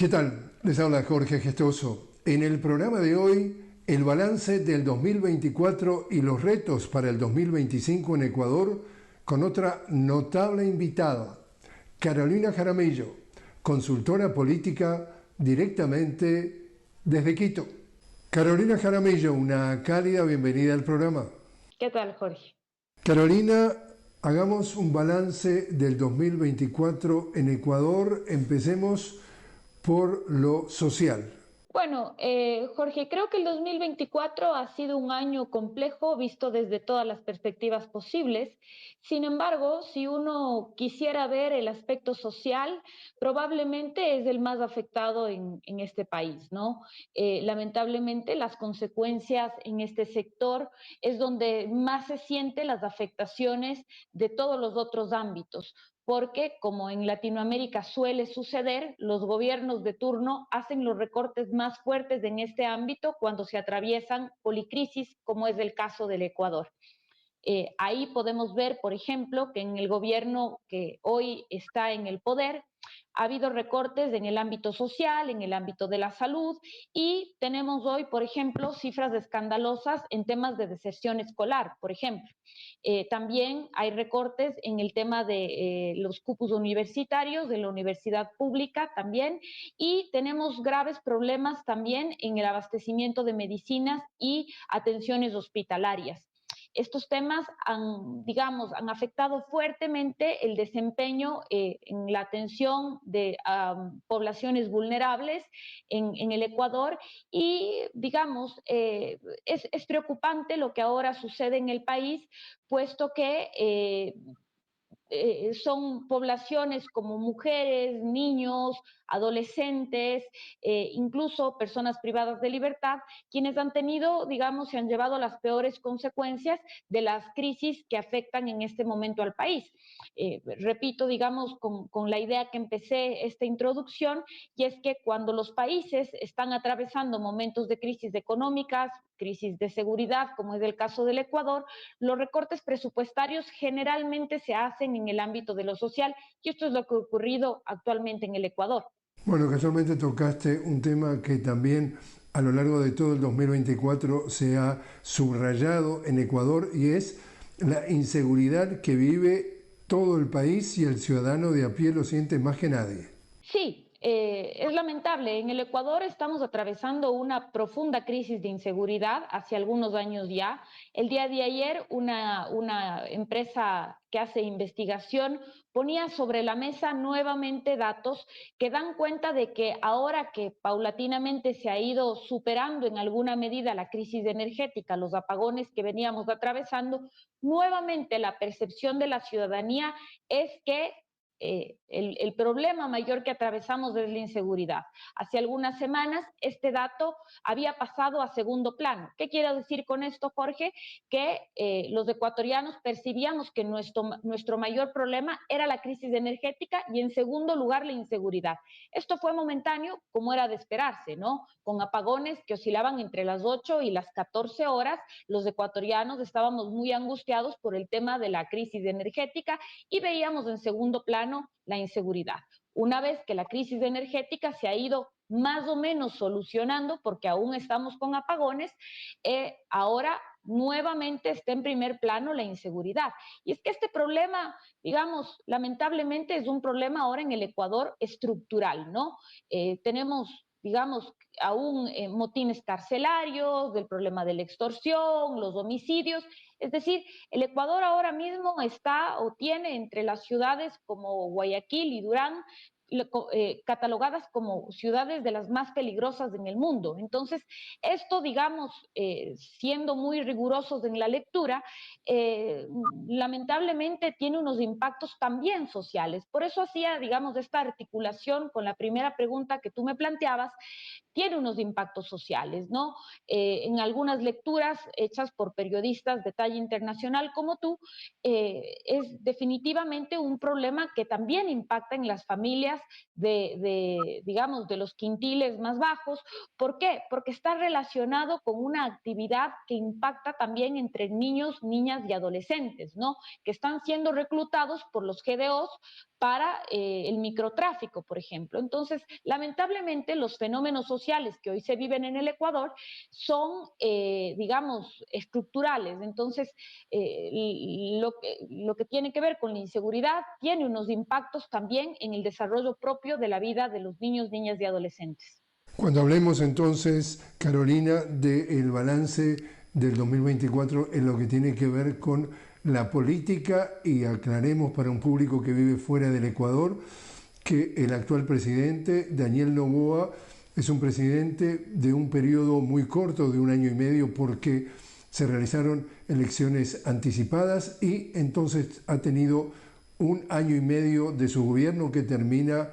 ¿Qué tal? Les habla Jorge Gestoso. En el programa de hoy, el balance del 2024 y los retos para el 2025 en Ecuador, con otra notable invitada, Carolina Jaramillo, consultora política directamente desde Quito. Carolina Jaramillo, una cálida bienvenida al programa. ¿Qué tal, Jorge? Carolina, hagamos un balance del 2024 en Ecuador. Empecemos por lo social. Bueno, Jorge, creo que el 2024 ha sido un año complejo visto desde todas las perspectivas posibles. Sin embargo, si uno quisiera ver el aspecto social, probablemente es el más afectado en este país, ¿no? Lamentablemente, las consecuencias en este sector es donde más se sienten las afectaciones de todos los otros ámbitos, porque, como en Latinoamérica suele suceder, los gobiernos de turno hacen los recortes más fuertes en este ámbito cuando se atraviesan policrisis, como es el caso del Ecuador. Ahí podemos ver, por ejemplo, que en el gobierno que hoy está en el poder ha habido recortes en el ámbito social, en el ámbito de la salud, y tenemos hoy, por ejemplo, cifras escandalosas en temas de deserción escolar, por ejemplo. También hay recortes en el tema de los cupos universitarios, de la universidad pública también, y tenemos graves problemas también en el abastecimiento de medicinas y atenciones hospitalarias. Estos temas han afectado fuertemente el desempeño en la atención de poblaciones vulnerables en el Ecuador y, es preocupante lo que ahora sucede en el país, puesto que son poblaciones como mujeres, niños, adolescentes, incluso personas privadas de libertad, quienes han tenido, se han llevado las peores consecuencias de las crisis que afectan en este momento al país. Repito, con la idea que empecé esta introducción, y es que cuando los países están atravesando momentos de crisis económicas, crisis de seguridad, como es el caso del Ecuador, los recortes presupuestarios generalmente se hacen en el ámbito de lo social, y esto es lo que ha ocurrido actualmente en el Ecuador. Bueno, casualmente tocaste un tema que también a lo largo de todo el 2024 se ha subrayado en Ecuador y es la inseguridad que vive todo el país y el ciudadano de a pie lo siente más que nadie. Sí, es lamentable. En el Ecuador estamos atravesando una profunda crisis de inseguridad hace algunos años ya. El día de ayer una empresa que hace investigación ponía sobre la mesa nuevamente datos que dan cuenta de que ahora que paulatinamente se ha ido superando en alguna medida la crisis energética, los apagones que veníamos atravesando, nuevamente la percepción de la ciudadanía es que el problema mayor que atravesamos es la inseguridad. Hace algunas semanas este dato había pasado a segundo plano. ¿Qué quiero decir con esto, Jorge? Que los ecuatorianos percibíamos que nuestro mayor problema era la crisis energética y, en segundo lugar, la inseguridad. Esto fue momentáneo, como era de esperarse, ¿no? Con apagones que oscilaban entre las 8 y las 14 horas, los ecuatorianos estábamos muy angustiados por el tema de la crisis energética y veíamos en segundo plano la inseguridad. Una vez que la crisis energética se ha ido más o menos solucionando, porque aún estamos con apagones, ahora nuevamente está en primer plano la inseguridad. Y es que este problema, lamentablemente es un problema ahora en el Ecuador estructural, ¿no? Tenemos aún motines carcelarios, del problema de la extorsión, los homicidios. Es decir, el Ecuador ahora mismo está o tiene entre las ciudades como Guayaquil y Durán catalogadas como ciudades de las más peligrosas en el mundo. Entonces, esto, siendo muy rigurosos en la lectura, lamentablemente tiene unos impactos también sociales. Por eso hacía, esta articulación con la primera pregunta que tú me planteabas, tiene unos impactos sociales, ¿no? En algunas lecturas hechas por periodistas de talla internacional como tú, es definitivamente un problema que también impacta en las familias de los quintiles más bajos. ¿Por qué? Porque está relacionado con una actividad que impacta también entre niños, niñas y adolescentes, ¿no? Que están siendo reclutados por los GDOs para el microtráfico, por ejemplo. Entonces, lamentablemente, los fenómenos sociales que hoy se viven en el Ecuador son, digamos, estructurales. Entonces, lo que tiene que ver con la inseguridad tiene unos impactos también en el desarrollo propio de la vida de los niños, niñas y adolescentes. Cuando hablemos entonces, Carolina, del balance del 2024 en lo que tiene que ver con la política, y aclaremos para un público que vive fuera del Ecuador que el actual presidente, Daniel Noboa, es un presidente de un periodo muy corto, de 1 año y medio, porque se realizaron elecciones anticipadas y entonces ha tenido 1 año y medio de su gobierno que termina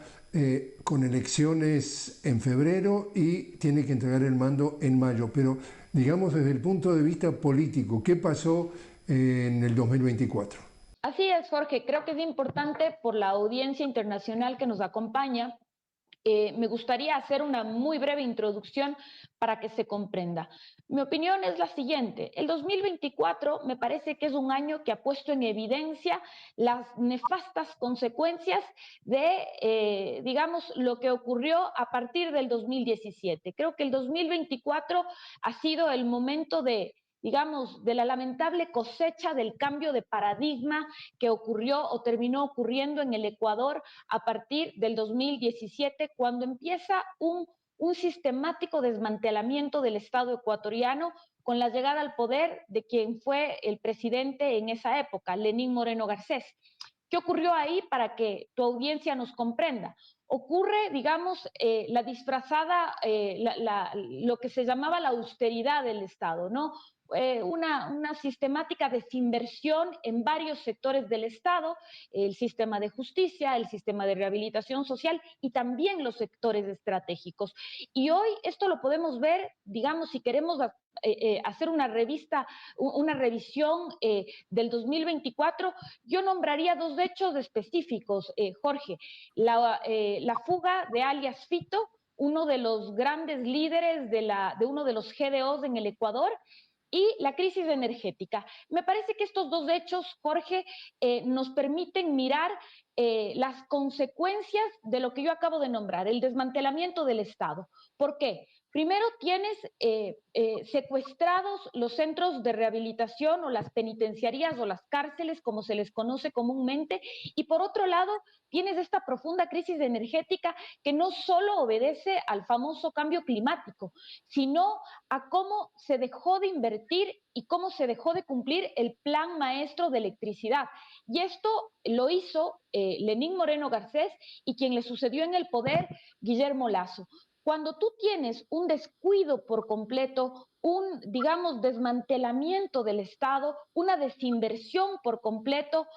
con elecciones en febrero y tiene que entregar el mando en mayo. Pero digamos desde el punto de vista político, ¿qué pasó en el 2024? Así es, Jorge. Creo que es importante por la audiencia internacional que nos acompaña. Me gustaría hacer una muy breve introducción para que se comprenda. Mi opinión es la siguiente. El 2024 me parece que es un año que ha puesto en evidencia las nefastas consecuencias de, digamos, lo que ocurrió a partir del 2017. Creo que el 2024 ha sido el momento de, digamos, de la lamentable cosecha del cambio de paradigma que ocurrió o terminó ocurriendo en el Ecuador a partir del 2017, cuando empieza un sistemático desmantelamiento del Estado ecuatoriano con la llegada al poder de quien fue el presidente en esa época, Lenín Moreno Garcés. ¿Qué ocurrió ahí para que tu audiencia nos comprenda? Ocurre, digamos, la disfrazada, lo que se llamaba la austeridad del Estado, ¿no? Una sistemática desinversión en varios sectores del Estado, el sistema de justicia, el sistema de rehabilitación social y también los sectores estratégicos. Y hoy esto lo podemos ver, digamos, si queremos hacer una revisión del 2024, yo nombraría dos hechos específicos, Jorge. La fuga de alias Fito, uno de los grandes líderes de uno de los GDOs en el Ecuador, y la crisis energética. Me parece que estos dos hechos, Jorge, nos permiten mirar las consecuencias de lo que yo acabo de nombrar, el desmantelamiento del Estado. ¿Por qué? Primero tienes secuestrados los centros de rehabilitación o las penitenciarías o las cárceles, como se les conoce comúnmente, y por otro lado tienes esta profunda crisis energética que no solo obedece al famoso cambio climático, sino a cómo se dejó de invertir y cómo se dejó de cumplir el plan maestro de electricidad. Y esto lo hizo Lenín Moreno Garcés y quien le sucedió en el poder, Guillermo Lasso. Cuando tú tienes un descuido por completo, un, digamos, desmantelamiento del Estado, una desinversión por completo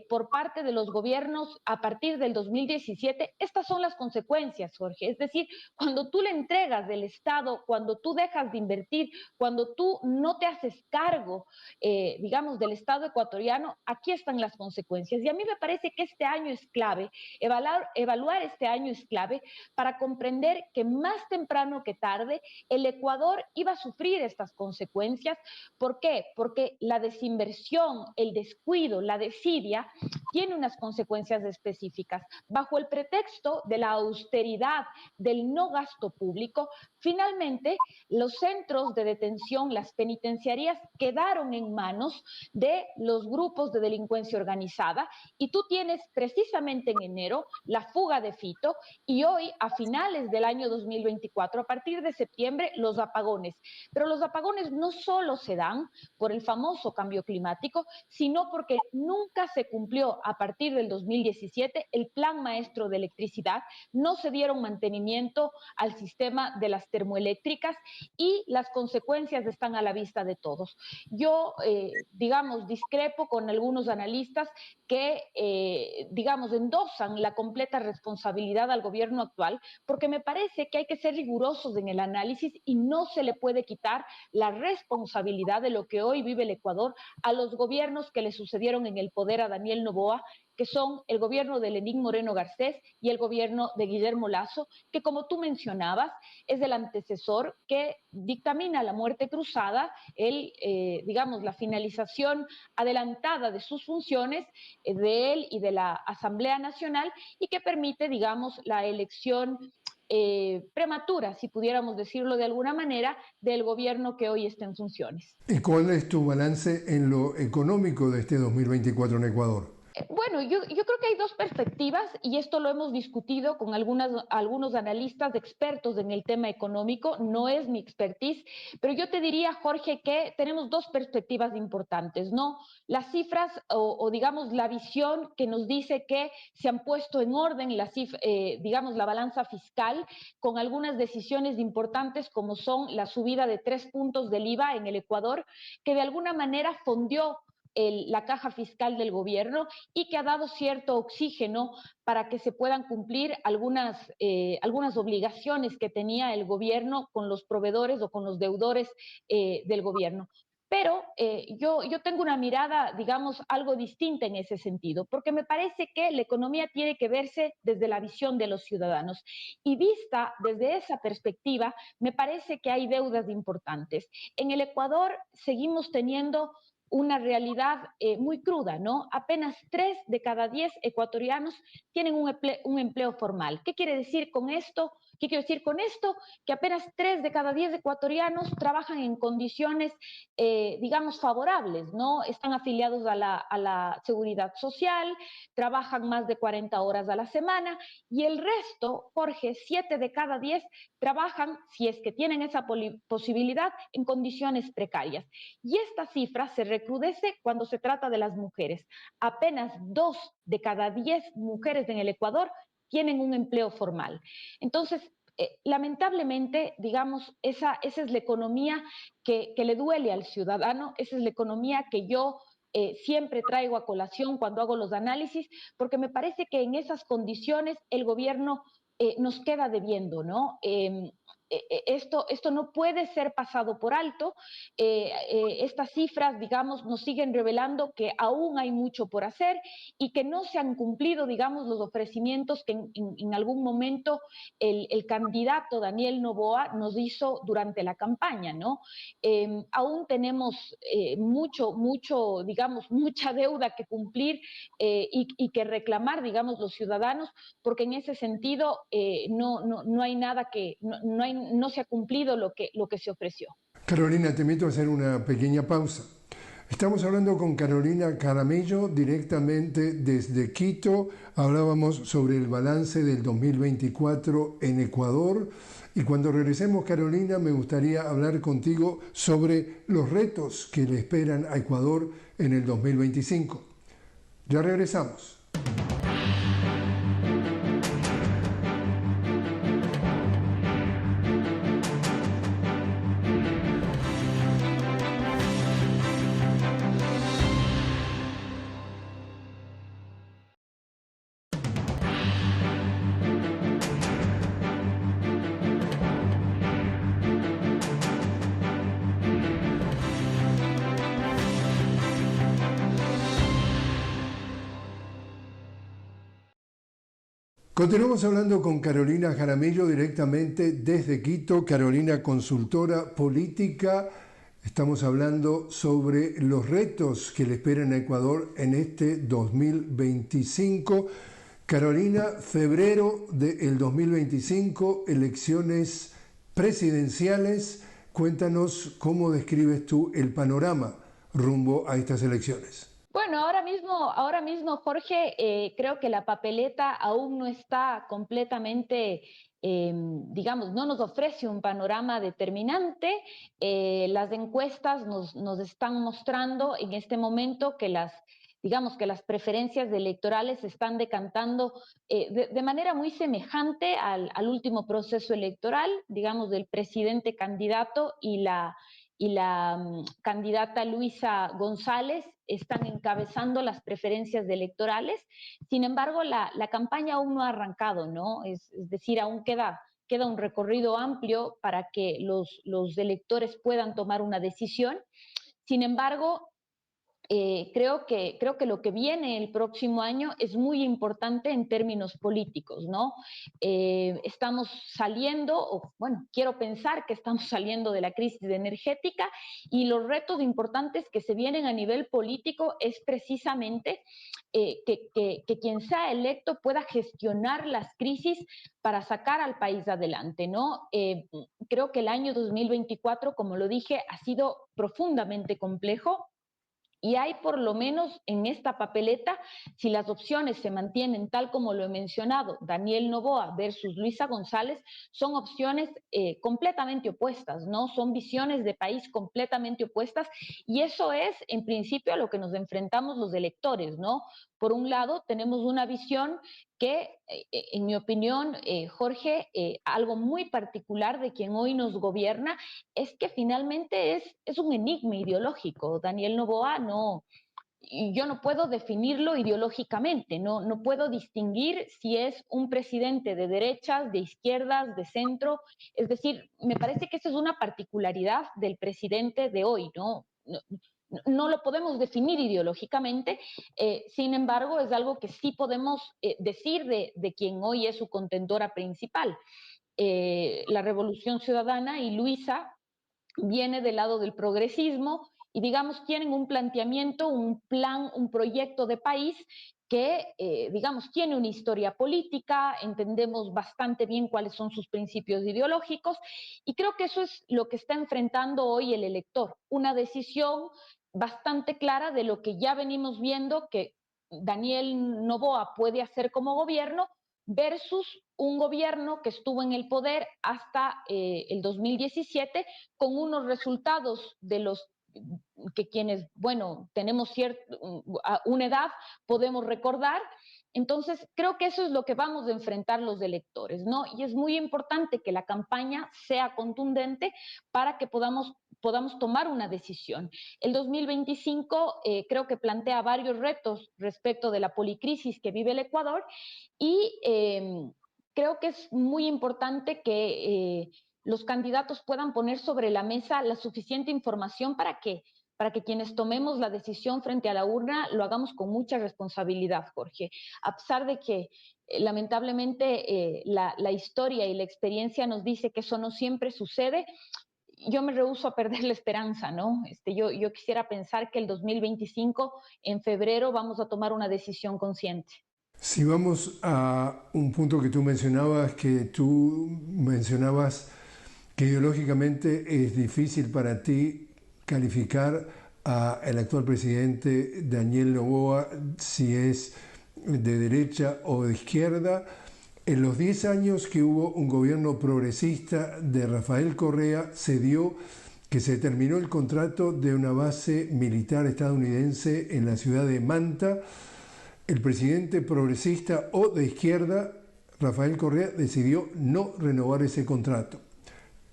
por parte de los gobiernos a partir del 2017, estas son las consecuencias, Jorge. Es decir, cuando tú le entregas del Estado, cuando tú dejas de invertir, cuando tú no te haces cargo, digamos, del Estado ecuatoriano, aquí están las consecuencias. Y a mí me parece que este año es clave, evaluar este año es clave para comprender que más temprano que tarde el Ecuador iba a sufrir estas consecuencias. ¿Por qué? Porque la desinversión, el descuido, la desidia tiene unas consecuencias específicas. Bajo el pretexto de la austeridad, del no gasto público, finalmente los centros de detención, las penitenciarías, quedaron en manos de los grupos de delincuencia organizada y tú tienes precisamente en enero la fuga de Fito y hoy, a finales del año 2024, a partir de septiembre, los apagones. Pero los apagones no solo se dan por el famoso cambio climático, sino porque nunca se cumplió a partir del 2017 el plan maestro de electricidad, no se dieron mantenimiento al sistema de las termoeléctricas y las consecuencias están a la vista de todos. Yo, digamos, discrepo con algunos analistas que, digamos, endosan la completa responsabilidad al gobierno actual, porque me parece que hay que ser rigurosos en el análisis y no se le puede quitar la responsabilidad de lo que hoy vive el Ecuador a los gobiernos que le sucedieron en el poder a Daniel Noboa, que son el gobierno de Lenín Moreno Garcés y el gobierno de Guillermo Lasso, que como tú mencionabas, es el antecesor que dictamina la muerte cruzada, digamos, la finalización adelantada de sus funciones de él y de la Asamblea Nacional y que permite, digamos, la elección prematura, si pudiéramos decirlo de alguna manera, del gobierno que hoy está en funciones. ¿Y cuál es tu balance en lo económico de este 2024 en Ecuador? Bueno, yo creo que hay dos perspectivas y esto lo hemos discutido con algunos analistas expertos en el tema económico, no es mi expertise, pero yo te diría, Jorge, que tenemos dos perspectivas importantes, ¿no? Las cifras o digamos la visión que nos dice que se han puesto en orden digamos la balanza fiscal con algunas decisiones importantes como son la subida de 3 puntos del IVA en el Ecuador, que de alguna manera fondió la caja fiscal del gobierno y que ha dado cierto oxígeno para que se puedan cumplir algunas obligaciones que tenía el gobierno con los proveedores o con los deudores del gobierno. Pero yo tengo una mirada, digamos, algo distinta en ese sentido, porque me parece que la economía tiene que verse desde la visión de los ciudadanos. Y vista desde esa perspectiva, me parece que hay deudas importantes. En el Ecuador seguimos teniendo una realidad muy cruda, ¿no? Apenas 3 de cada 10 ecuatorianos tienen un empleo formal. ¿Qué quiere decir con esto? ¿Qué quiero decir con esto? Que apenas 3 de cada 10 ecuatorianos trabajan en condiciones, digamos, favorables, ¿no? Están afiliados a la seguridad social, trabajan más de 40 horas a la semana y el resto, Jorge, 7 de cada 10 trabajan, si es que tienen esa posibilidad, en condiciones precarias. Y esta cifra se recrudece cuando se trata de las mujeres. Apenas 2 de cada 10 mujeres en el Ecuador tienen un empleo formal. Entonces, lamentablemente, digamos, esa es la economía que le duele al ciudadano, esa es la economía que yo siempre traigo a colación cuando hago los análisis, porque me parece que en esas condiciones el gobierno nos queda debiendo, ¿no? Esto no puede ser pasado por alto. Estas cifras, digamos, nos siguen revelando que aún hay mucho por hacer y que no se han cumplido, digamos, los ofrecimientos que en algún momento el candidato Daniel Noboa nos hizo durante la campaña, ¿no? Aún tenemos digamos, mucha deuda que cumplir y que reclamar, digamos, los ciudadanos, porque en ese sentido no hay nada no se ha cumplido lo que se ofreció. Carolina, te invito a hacer una pequeña pausa. Estamos hablando con Carolina Jaramillo directamente desde Quito. Hablábamos sobre el balance del 2024 en Ecuador. Y cuando regresemos, Carolina, me gustaría hablar contigo sobre los retos que le esperan a Ecuador en el 2025. Ya regresamos. Continuamos hablando con Carolina Jaramillo directamente desde Quito. Carolina, consultora política. Estamos hablando sobre los retos que le esperan a Ecuador en este 2025. Carolina, febrero del 2025, elecciones presidenciales. Cuéntanos cómo describes tú el panorama rumbo a estas elecciones. Bueno, ahora mismo, Jorge, creo que la papeleta aún no está completamente, digamos, no nos ofrece un panorama determinante. Las encuestas nos están mostrando en este momento que digamos que las preferencias electorales se están decantando de manera muy semejante al último proceso electoral, digamos, del presidente candidato y la candidata Luisa González están encabezando las preferencias electorales. Sin embargo, la campaña aún no ha arrancado, ¿no? Es decir, aún queda un recorrido amplio para que los electores puedan tomar una decisión. Sin embargo, creo que lo que viene el próximo año es muy importante en términos políticos, ¿no? Estamos saliendo, o bueno, quiero pensar que estamos saliendo de la crisis energética y los retos importantes que se vienen a nivel político es precisamente que quien sea electo pueda gestionar las crisis para sacar al país adelante, ¿no? Creo que el año 2024, como lo dije, ha sido profundamente complejo y hay por lo menos en esta papeleta, si las opciones se mantienen tal como lo he mencionado, Daniel Noboa versus Luisa González, son opciones completamente opuestas, ¿no? Son visiones de país completamente opuestas y eso es en principio a lo que nos enfrentamos los electores, ¿no? Por un lado, tenemos una visión que, en mi opinión, Jorge, algo muy particular de quien hoy nos gobierna es que finalmente es un enigma ideológico. Daniel Noboa no, yo no puedo definirlo ideológicamente, no puedo distinguir si es un presidente de derechas, de izquierdas, de centro. Es decir, me parece que esa es una particularidad del presidente de hoy, ¿no? No lo podemos definir ideológicamente, sin embargo, es algo que sí podemos decir de quien hoy es su contentora principal. La Revolución Ciudadana y Luisa viene del lado del progresismo y, digamos, tienen un planteamiento, un plan, un proyecto de país que, digamos, tiene una historia política, entendemos bastante bien cuáles son sus principios ideológicos y creo que eso es lo que está enfrentando hoy el elector, una decisión bastante clara de lo que ya venimos viendo que Daniel Noboa puede hacer como gobierno versus un gobierno que estuvo en el poder hasta el 2017 con unos resultados de los que quienes, bueno, tenemos una edad, podemos recordar. Entonces, creo que eso es lo que vamos a enfrentar los electores, ¿no? Y es muy importante que la campaña sea contundente para que podamos tomar una decisión. El 2025 creo que plantea varios retos respecto de la policrisis que vive el Ecuador y creo que es muy importante que los candidatos puedan poner sobre la mesa la suficiente información para que quienes tomemos la decisión frente a la urna lo hagamos con mucha responsabilidad, Jorge. A pesar de que lamentablemente la historia y la experiencia nos dice que eso no siempre sucede, yo me rehúso a perder la esperanza, ¿no? Yo quisiera pensar que el 2025, en febrero, vamos a tomar una decisión consciente. Si vamos a un punto que tú mencionabas, que ideológicamente es difícil para ti calificar al actual presidente Daniel Noboa si es de derecha o de izquierda. En los 10 años que hubo un gobierno progresista de Rafael Correa, se dio que se terminó el contrato de una base militar estadounidense en la ciudad de Manta. El presidente progresista o de izquierda, Rafael Correa, decidió no renovar ese contrato.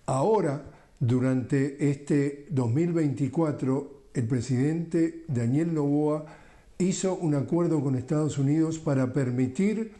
Ahora, durante este 2024, el presidente Daniel Noboa hizo un acuerdo con Estados Unidos para permitir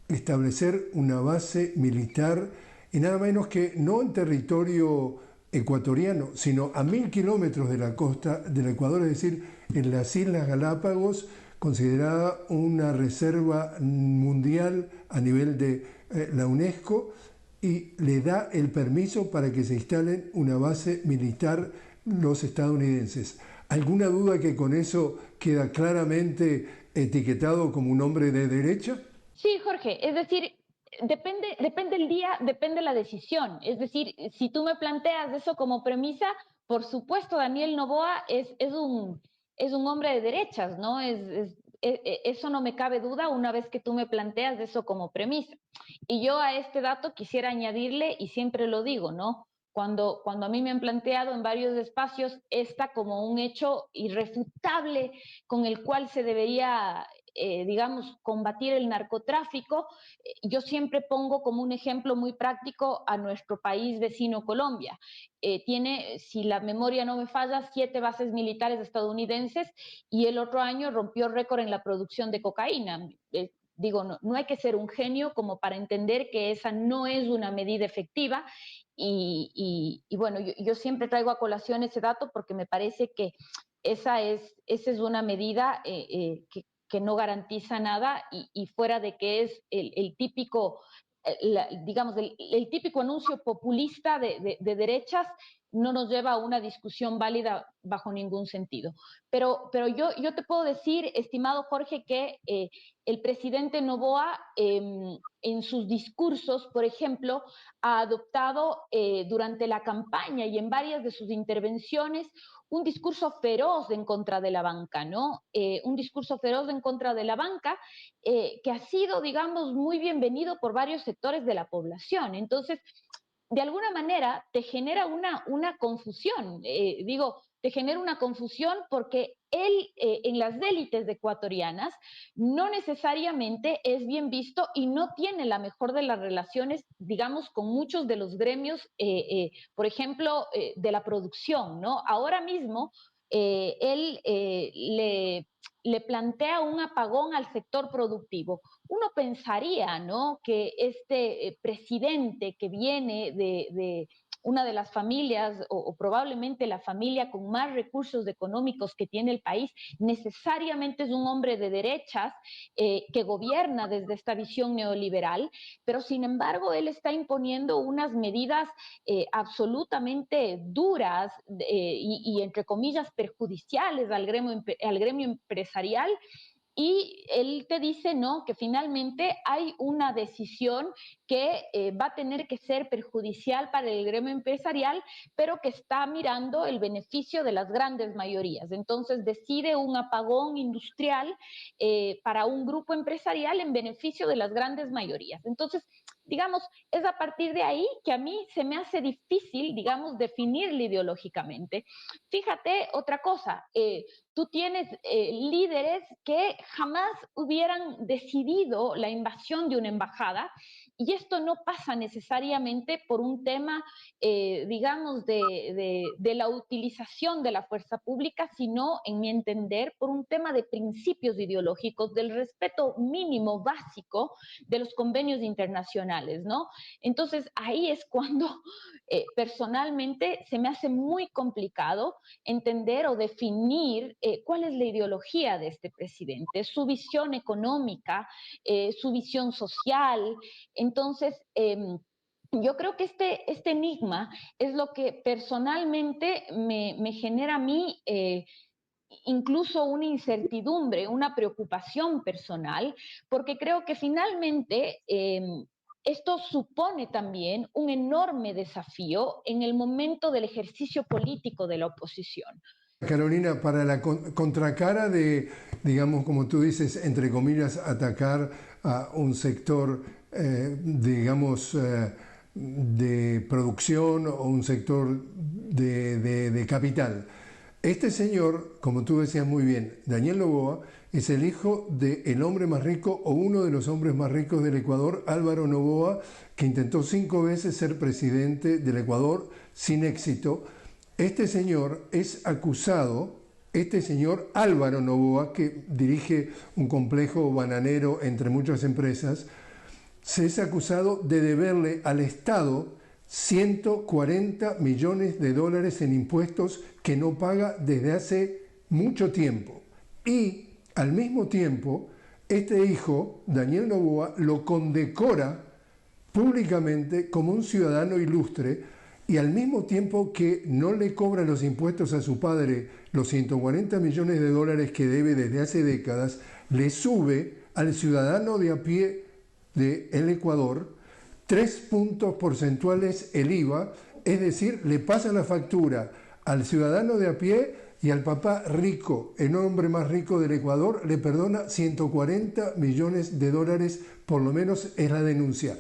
establecer una base militar y nada menos que no en territorio ecuatoriano, sino a 1000 kilómetros de la costa del Ecuador, es decir, en las Islas Galápagos, considerada una reserva mundial a nivel de la UNESCO, y le da el permiso para que se instalen una base militar los estadounidenses. ¿Alguna duda que con eso queda claramente etiquetado como un hombre de derecha? Sí, Jorge, es decir, depende el día, depende la decisión. Es decir, si tú me planteas eso como premisa, por supuesto, Daniel Noboa es un hombre de derechas, ¿no? Eso no me cabe duda una vez que tú me planteas eso como premisa. Y yo a este dato quisiera añadirle, y siempre lo digo, ¿no? Cuando a mí me han planteado en varios espacios esta como un hecho irrefutable con el cual se debería digamos, combatir el narcotráfico, yo siempre pongo como un ejemplo muy práctico a nuestro país vecino Colombia. Tiene, si la memoria no me falla, 7 bases militares estadounidenses y el otro año rompió récord en la producción de cocaína. Digo, no hay que ser un genio como para entender que esa no es una medida efectiva y bueno, yo siempre traigo a colación ese dato porque me parece que esa es una medida que no garantiza nada y fuera de que es el típico, digamos, el típico anuncio populista de derechas, no nos lleva a una discusión válida bajo ningún sentido. Pero yo te puedo decir, estimado Jorge, que el presidente Noboa en sus discursos, por ejemplo, ha adoptado durante la campaña y en varias de sus intervenciones un discurso feroz en contra de la banca, ¿no? Un discurso feroz en contra de la banca que ha sido, digamos, muy bienvenido por varios sectores de la población. Entonces, de alguna manera te genera una confusión, te genera una confusión porque él en las élites ecuatorianas no necesariamente es bien visto y no tiene la mejor de las relaciones, digamos, con muchos de los gremios, por ejemplo, de la producción, ¿no? Ahora mismo él le plantea un apagón al sector productivo. Uno pensaría, ¿no?, que este presidente que viene de una de las familias o probablemente la familia con más recursos económicos que tiene el país, necesariamente es un hombre de derechas que gobierna desde esta visión neoliberal, pero sin embargo él está imponiendo unas medidas absolutamente duras y entre comillas perjudiciales al gremio empresarial y él te dice, no, que finalmente hay una decisión que va a tener que ser perjudicial para el gremio empresarial, pero que está mirando el beneficio de las grandes mayorías. Entonces decide un apagón industrial para un grupo empresarial en beneficio de las grandes mayorías. Entonces, digamos, es a partir de ahí que a mí se me hace difícil, digamos, definirle ideológicamente. Fíjate otra cosa, tú tienes líderes que jamás hubieran decidido la invasión de una embajada y esto no pasa necesariamente por un tema, digamos, de la utilización de la fuerza pública, sino, en mi entender, por un tema de principios ideológicos, del respeto mínimo básico de los convenios internacionales, ¿no? Entonces, ahí es cuando personalmente se me hace muy complicado entender o definir cuál es la ideología de este presidente, su visión económica, su visión social. Entonces, yo creo que este enigma es lo que personalmente me genera a mí incluso una incertidumbre, una preocupación personal, porque creo que finalmente esto supone también un enorme desafío en el momento del ejercicio político de la oposición. Carolina, para la contracara de, digamos, como tú dices, entre comillas, atacar a un sector, digamos, de producción o un sector de capital. Este señor, como tú decías muy bien, Daniel Noboa, es el hijo del hombre más rico o uno de los hombres más ricos del Ecuador, Álvaro Noboa, que intentó 5 veces ser presidente del Ecuador sin éxito. Este señor es acusado, este señor Álvaro Noboa, que dirige un complejo bananero entre muchas empresas, se es acusado de deberle al Estado 140 millones de dólares en impuestos que no paga desde hace mucho tiempo. Y al mismo tiempo, este hijo, Daniel Noboa, lo condecora públicamente como un ciudadano ilustre y al mismo tiempo que no le cobra los impuestos a su padre los 140 millones de dólares que debe desde hace décadas, le sube al ciudadano de a pie del Ecuador 3 puntos porcentuales el IVA, es decir, le pasa la factura al ciudadano de a pie y al papá rico, el hombre más rico del Ecuador, le perdona 140 millones de dólares, por lo menos es la denuncia.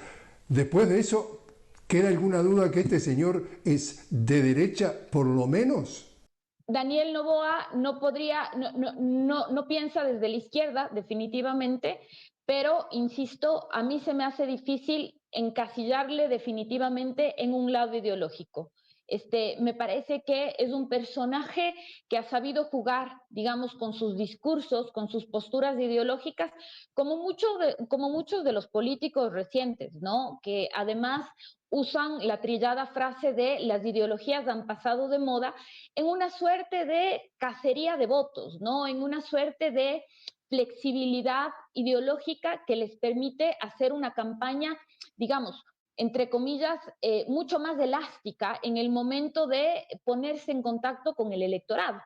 Después de eso, ¿queda alguna duda que este señor es de derecha, por lo menos? Daniel Noboa no piensa desde la izquierda, definitivamente, pero, insisto, a mí se me hace difícil encasillarle definitivamente en un lado ideológico. Me parece que es un personaje que ha sabido jugar, digamos, con sus discursos, con sus posturas ideológicas, como muchos de los políticos recientes, ¿no? Que además usan la trillada frase de las ideologías han pasado de moda en una suerte de cacería de votos, ¿no? En una suerte de flexibilidad ideológica que les permite hacer una campaña, digamos, entre comillas, mucho más elástica en el momento de ponerse en contacto con el electorado.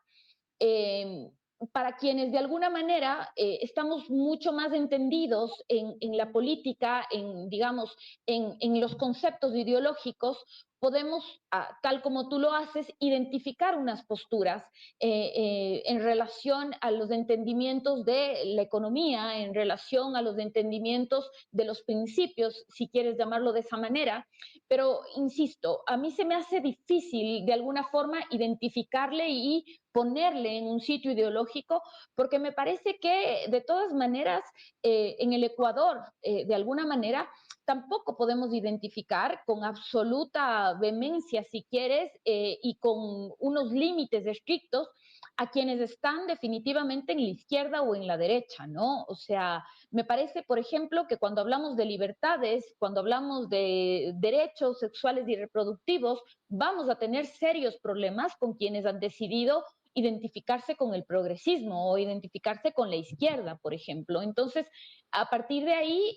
Eh, para quienes de alguna manera estamos mucho más entendidos en la política, digamos, en los conceptos ideológicos, podemos, tal como tú lo haces, identificar unas posturas en relación a los entendimientos de la economía, en relación a los entendimientos de los principios, si quieres llamarlo de esa manera. Pero, insisto, a mí se me hace difícil de alguna forma identificarle y ponerle en un sitio ideológico, porque me parece que de todas maneras en el Ecuador, de alguna manera, tampoco podemos identificar con absoluta vehemencia, si quieres, y con unos límites estrictos a quienes están definitivamente en la izquierda o en la derecha, ¿no? O sea, me parece, por ejemplo, que cuando hablamos de libertades, cuando hablamos de derechos sexuales y reproductivos, vamos a tener serios problemas con quienes han decidido identificarse con el progresismo o identificarse con la izquierda, por ejemplo. Entonces, a partir de ahí,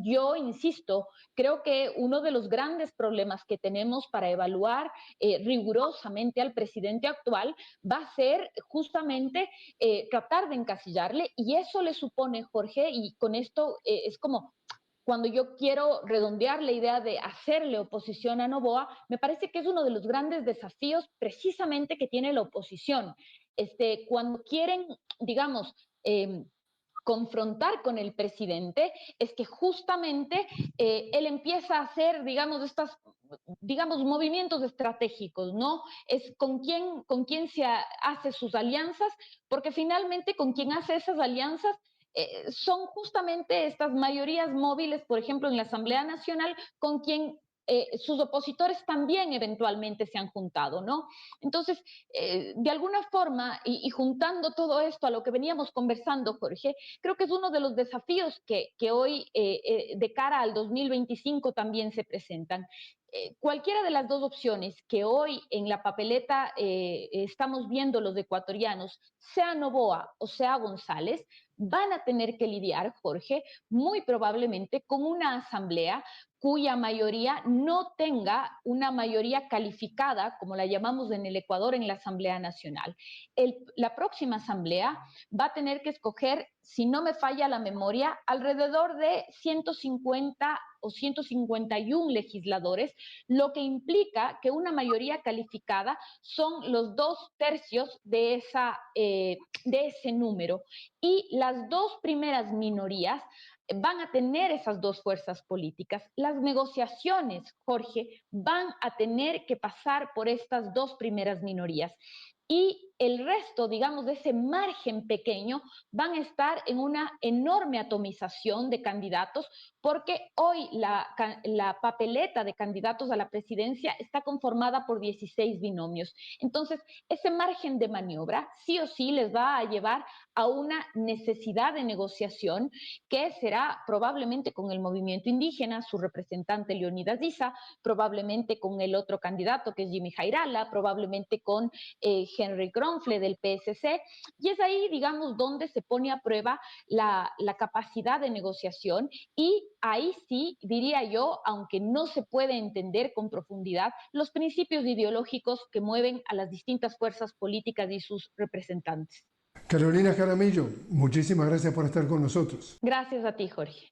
yo insisto, creo que uno de los grandes problemas que tenemos para evaluar rigurosamente al presidente actual va a ser justamente tratar de encasillarle y eso le supone, Jorge, y con esto es como cuando yo quiero redondear la idea de hacerle oposición a Noboa, me parece que es uno de los grandes desafíos precisamente que tiene la oposición. Cuando quieren, digamos, confrontar con el presidente, es que justamente él empieza a hacer, digamos, movimientos estratégicos, ¿no? Es con quién se hace sus alianzas, porque finalmente con quien hace esas alianzas son justamente estas mayorías móviles, por ejemplo, en la Asamblea Nacional, con quien sus opositores también eventualmente se han juntado, ¿no? Entonces, de alguna forma, y juntando todo esto a lo que veníamos conversando, Jorge, creo que es uno de los desafíos que hoy, de cara al 2025, también se presentan. Cualquiera de las dos opciones que hoy en la papeleta estamos viendo los ecuatorianos, sea Noboa o sea González, van a tener que lidiar, Jorge, muy probablemente con una asamblea cuya mayoría no tenga una mayoría calificada, como la llamamos en el Ecuador en la Asamblea Nacional. La próxima asamblea va a tener que escoger, si no me falla la memoria, alrededor de 150 o 151 legisladores, lo que implica que una mayoría calificada son los 2/3 de ese número. Y las dos primeras minorías van a tener esas dos fuerzas políticas. Las negociaciones, Jorge, van a tener que pasar por estas dos primeras minorías. Y el resto, digamos, de ese margen pequeño, van a estar en una enorme atomización de candidatos, porque hoy la papeleta de candidatos a la presidencia está conformada por 16 binomios. Entonces, ese margen de maniobra sí o sí les va a llevar a una necesidad de negociación que será probablemente con el movimiento indígena, su representante Leonidas Diza, probablemente con el otro candidato que es Jimmy Jairala, probablemente con Henry Kronfle del PSC, y es ahí, digamos, donde se pone a prueba la capacidad de negociación y ahí sí, diría yo, aunque no se puede entender con profundidad, los principios ideológicos que mueven a las distintas fuerzas políticas y sus representantes. Carolina Jaramillo, muchísimas gracias por estar con nosotros. Gracias a ti, Jorge.